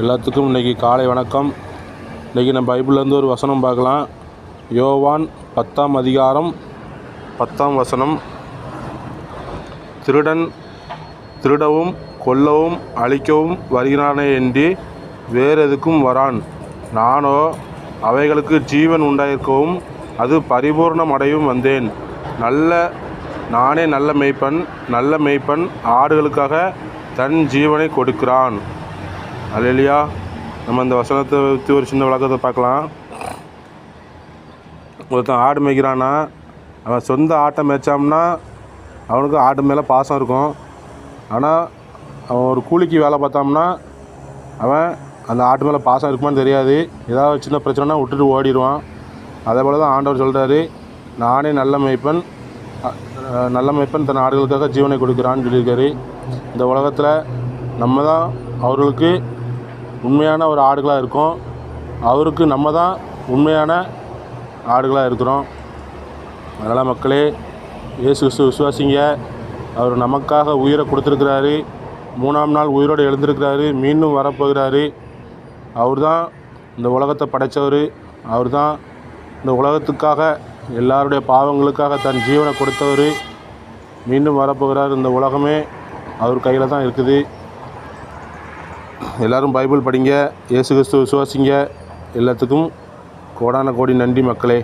எல்லாத்துக்கும் இன்றைக்கி காலை வணக்கம். இன்றைக்கி நம்ம பைபிள்லேருந்து ஒரு வசனம் பார்க்கலாம். யோவான் 10ஆம் அதிகாரம் 10ஆம் வசனம். திருடன் திருடவும் கொல்லவும் அழிக்கவும் வருகிறானே என்று வேறு எதுக்கும் வரான். நானோ அவைகளுக்கு ஜீவன் உண்டாயிருக்கவும் அது பரிபூர்ணம் அடையவும் வந்தேன். நானே நல்ல மேய்ப்பன் ஆடுகளுக்காக தன் ஜீவனை கொடுக்கிறான். அல்லேலூயா. நம்ம இந்த வசனத்தை பற்றி ஒரு சின்ன விளக்கத்தை பார்க்கலாம். ஒருத்தன் ஆடு மேய்க்கிறான்னா அவன் சொந்த ஆட்டை மேய்ச்சாம்னா அவனுக்கு ஆடு மேலே பாசம் இருக்கும். ஆனால் அவன் ஒரு கூலிக்கு வேலை பார்த்தாம்னா அவன் அந்த ஆட்டு மேலே பாசம் இருக்குமான்னு தெரியாது. ஏதாவது சின்ன பிரச்சனைனா விட்டுட்டு ஓடிடுவான். அதே போல் தான் ஆண்டவர் சொல்கிறாரு, நானே நல்ல மேய்ப்பன் தன் ஆடுகளுக்காக ஜீவனை கொடுக்குறான்னு சொல்லியிருக்காரு. இந்த உலகத்தில் நம்ம தான் அவர்களுக்கு உண்மையான ஒரு ஆடுகளாக இருக்கோம். அவருக்கு நம்ம தான் உண்மையான ஆடுகளாக இருக்கிறோம். அதனால் மக்களே, இயேசு கிறிஸ்து விசுவாசிங்க. அவர் நமக்காக உயிரை கொடுத்துருக்கிறாரு. 3ஆம் நாள் உயிரோடு எழுந்திருக்கிறாரு. மீண்டும் வரப்போகிறாரு. அவர் தான் இந்த உலகத்தை படைத்தவர். அவர் தான் இந்த உலகத்துக்காக எல்லாருடைய பாவங்களுக்காக தன் ஜீவனை கொடுத்தவர். மீண்டும் வரப்போகிறார். இந்த உலகமே அவர் கையில் தான் இருக்குது. எல்லோரும் பைபிள் படிங்க, இயேசு கிறிஸ்து விசுவாசிங்க. எல்லாத்துக்கும் கோடான கோடி நன்றி மக்களே.